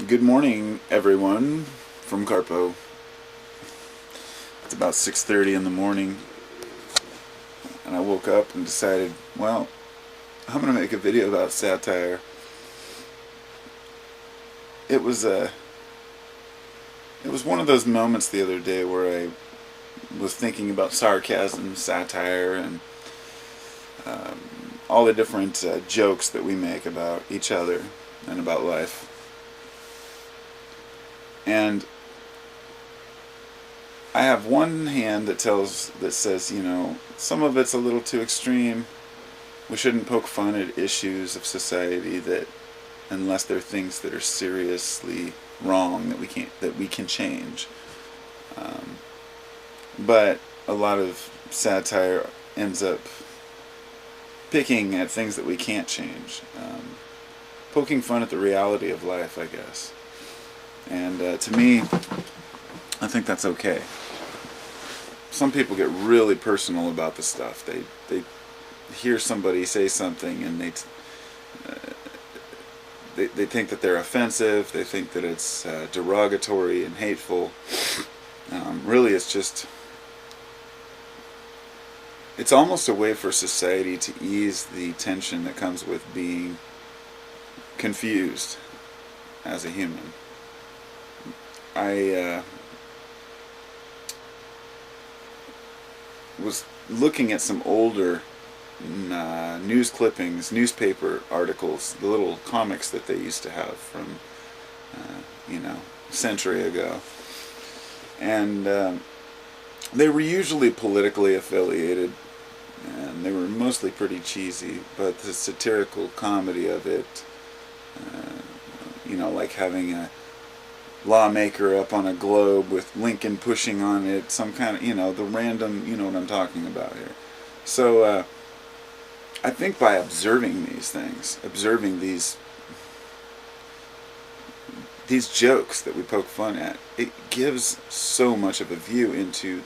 Good morning, everyone, from Carpo. It's about 6:30 in the morning, and I woke up and decided, well, I'm gonna make a video about satire. It was a, it was one of those moments the other day where I was thinking about sarcasm, satire, and all the different jokes that we make about each other and about life. And I have one hand that says, some of it's a little too extreme. We shouldn't poke fun at issues of society that, unless they're things that are seriously wrong that we can change. But a lot of satire ends up picking at things that we can't change, poking fun at the reality of life, I guess. And to me, I think that's okay. Some people get really personal about the stuff. They hear somebody say something and they think that they're offensive. They think that it's derogatory and hateful. Really, it's almost a way for society to ease the tension that comes with being confused as a human. I was looking at some older news clippings, newspaper articles, the little comics that they used to have from, a century ago. And they were usually politically affiliated, and they were mostly pretty cheesy, but the satirical comedy of it, like having a lawmaker up on a globe with Lincoln pushing on it, some kind of, the random, you know what I'm talking about here. So I think by observing these things, observing these jokes that we poke fun at, it gives so much of a view into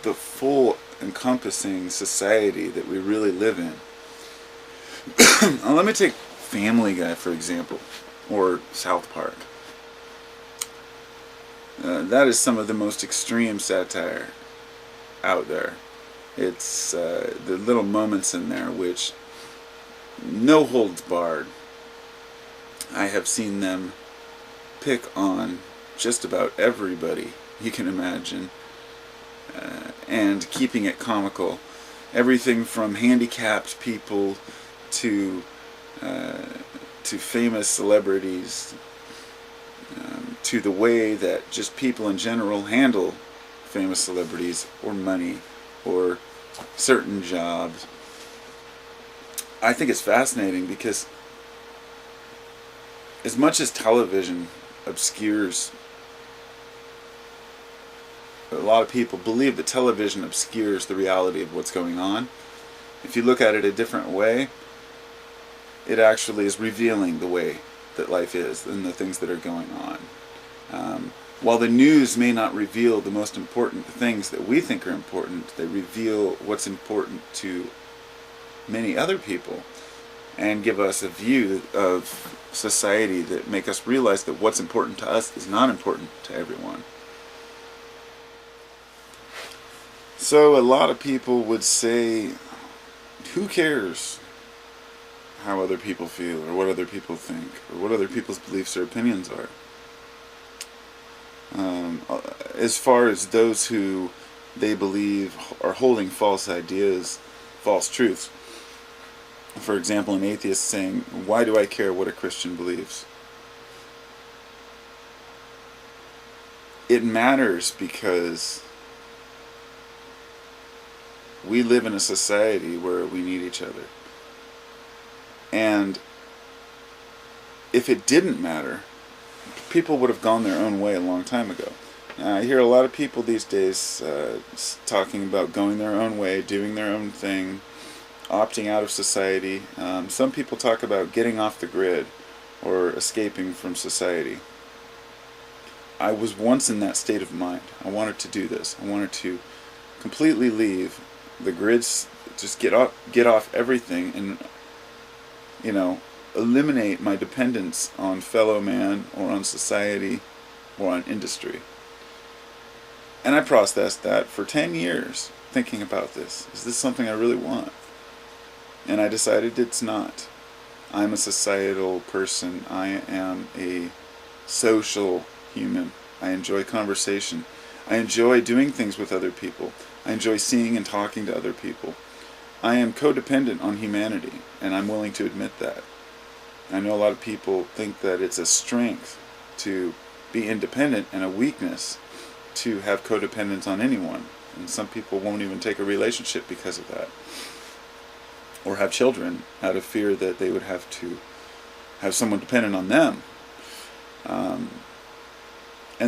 the full encompassing society that we really live in. Now, let me take Family Guy, for example, or South Park. That is some of the most extreme satire out there. It's the little moments in there which, no holds barred. I have seen them pick on just about everybody you can imagine, and keeping it comical. Everything from handicapped people to famous celebrities, to the way that just people in general handle famous celebrities or money or certain jobs. I think it's fascinating because as much as television obscures, a lot of people believe that television obscures the reality of what's going on. If you look at it a different way, it actually is revealing the way that life is and the things that are going on. While the news may not reveal the most important things that we think are important, they reveal what's important to many other people and give us a view of society that make us realize that what's important to us is not important to everyone. So a lot of people would say, who cares how other people feel or what other people think or what other people's beliefs or opinions are? As far as those who they believe are holding false ideas, false truths. For example, an atheist saying, why do I care what a Christian believes? It matters because we live in a society where we need each other. And if it didn't matter, people would have gone their own way a long time ago. Now, I hear a lot of people these days talking about going their own way, doing their own thing, opting out of society. Some people talk about getting off the grid or escaping from society. I was once in that state of mind. I wanted to do this. I wanted to completely leave the grids, just get off everything, and eliminate my dependence on fellow man or on society or on industry. And I processed that for 10 years, thinking about this. Is this something I really want? And I decided it's not. I'm a societal person. I am a social human. I enjoy conversation. I enjoy doing things with other people. I enjoy seeing and talking to other people. I am codependent on humanity, and I'm willing to admit that. I know a lot of people think that it's a strength to be independent and a weakness to have codependence on anyone. And some people won't even take a relationship because of that. Or have children out of fear that they would have to have someone dependent on them. And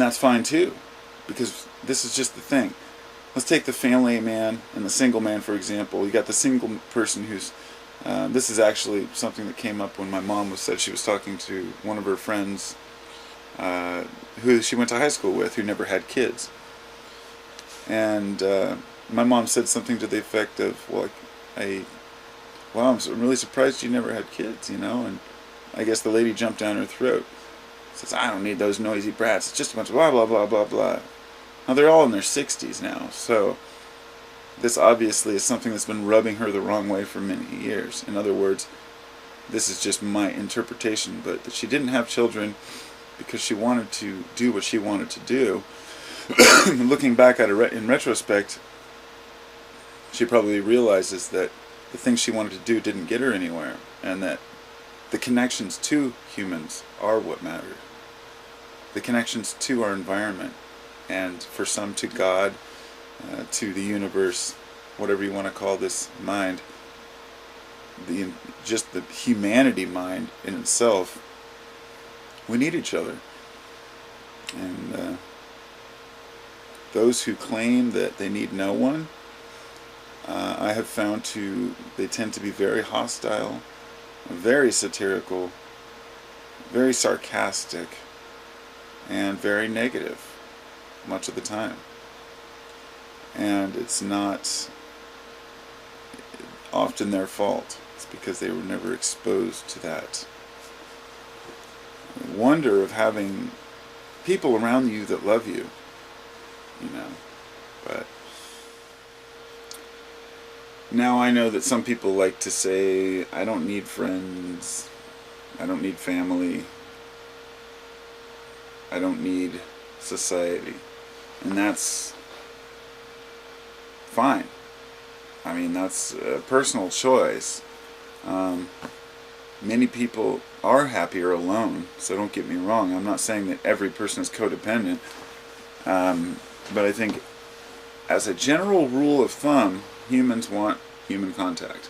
that's fine too, because this is just the thing. Let's take the family man and the single man, for example. You got the single person who's this is actually something that came up when my mom said she was talking to one of her friends who she went to high school with, who never had kids. And my mom said something to the effect of, well, I'm really surprised you never had kids, And I guess the lady jumped down her throat. Says, I don't need those noisy brats. It's just a bunch of blah, blah, blah, blah, blah. Now, they're all in their 60s now, so this obviously is something that's been rubbing her the wrong way for many years. In other words, this is just my interpretation, but that she didn't have children because she wanted to do what she wanted to do. Looking back at it in retrospect, she probably realizes that the things she wanted to do didn't get her anywhere, and that the connections to humans are what matter. The connections to our environment, and for some to God, to the universe, whatever you want to call this mind, just the humanity mind in itself. We need each other. And those who claim that they need no one, I have found they tend to be very hostile, very satirical, very sarcastic, and very negative much of the time. And it's not often their fault. It's because they were never exposed to that wonder of having people around you that love you, But now I know that some people like to say, I don't need friends, I don't need family, I don't need society. And that's fine. I mean, that's a personal choice. Many people are happier alone, so don't get me wrong. I'm not saying that every person is codependent. But I think, as a general rule of thumb, humans want human contact.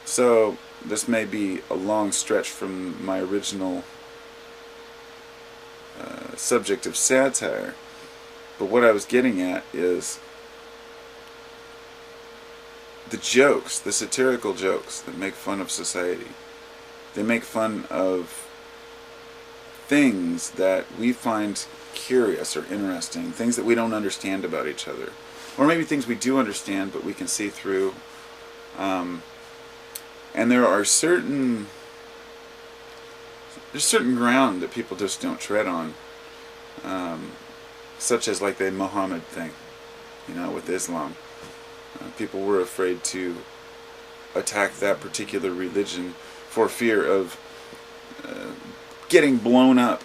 So, this may be a long stretch from my original subject of satire, but what I was getting at is the jokes, the satirical jokes that make fun of society. They make fun of things that we find curious or interesting, things that we don't understand about each other, or maybe things we do understand but we can see through. And there are certain ground that people just don't tread on, such as like the Muhammad thing, with Islam. People were afraid to attack that particular religion for fear of getting blown up,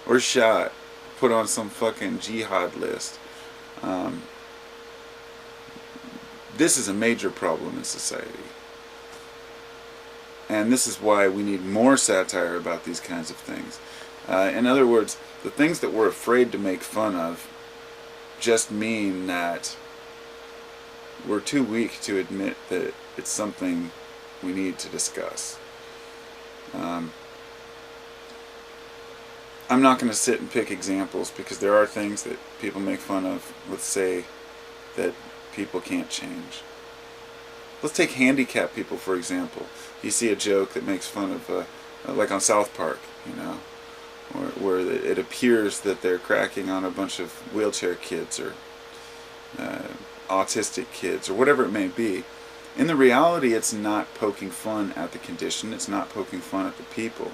or shot, put on some fucking jihad list. This is a major problem in society. And this is why we need more satire about these kinds of things. In other words, the things that we're afraid to make fun of just mean that we're too weak to admit that it's something we need to discuss. I'm not going to sit and pick examples, because there are things that people make fun of, let's say, that people can't change. Let's take handicapped people, for example. You see a joke that makes fun of, like on South Park, where it appears that they're cracking on a bunch of wheelchair kids or autistic kids or whatever it may be. In the reality, it's not poking fun at the condition, it's not poking fun at the people.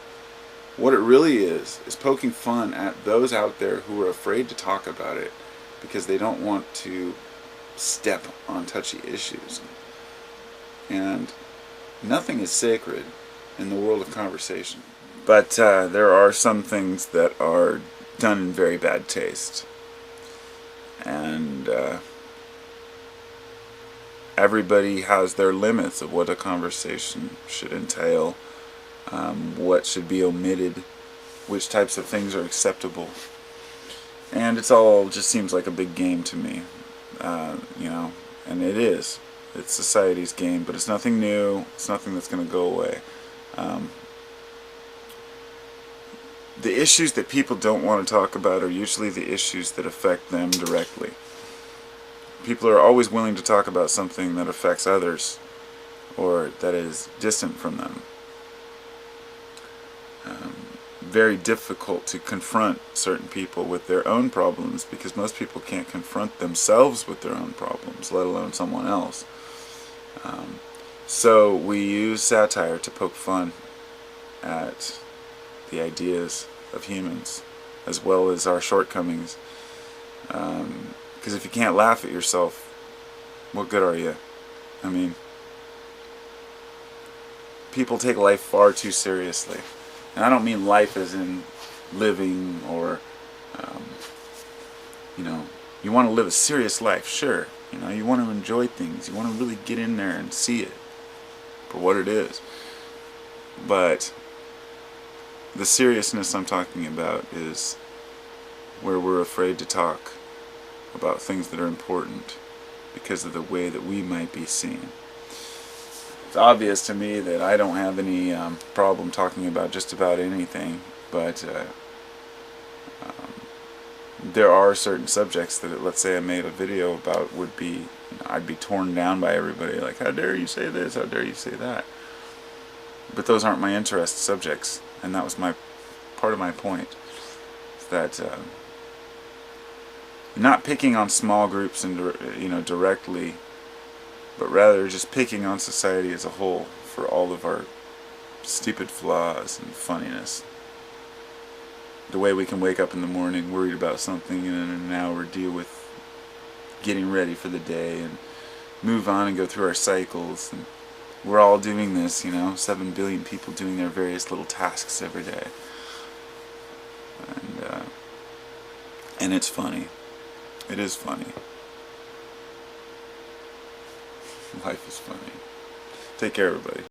What it really is poking fun at those out there who are afraid to talk about it because they don't want to step on touchy issues. And nothing is sacred in the world of conversation. But there are some things that are done in very bad taste. And everybody has their limits of what a conversation should entail, what should be omitted, which types of things are acceptable. And it's all just seems like a big game to me, and it is. It's society's game, but it's nothing new. It's nothing that's going to go away. The issues that people don't want to talk about are usually the issues that affect them directly. People are always willing to talk about something that affects others or that is distant from them. Very difficult to confront certain people with their own problems because most people can't confront themselves with their own problems, let alone someone else. So we use satire to poke fun at the ideas of humans as well as our shortcomings. Because if you can't laugh at yourself, what good are you? I mean, people take life far too seriously. And I don't mean life as in living or, you want to live a serious life, sure. You want to enjoy things. You want to really get in there and see it for what it is. But the seriousness I'm talking about is where we're afraid to talk about things that are important because of the way that we might be seen. It's obvious to me that I don't have any problem talking about just about anything, but there are certain subjects that, let's say I made a video about, would be, I'd be torn down by everybody, like, how dare you say this, how dare you say that. But those aren't my interest subjects, and that was part of my point, that not picking on small groups and directly, but rather just picking on society as a whole for all of our stupid flaws and funniness. The way we can wake up in the morning worried about something and in an hour deal with getting ready for the day and move on and go through our cycles. And we're all doing this, 7 billion people doing their various little tasks every day. And it's funny. It is funny. Life is funny. Take care, everybody.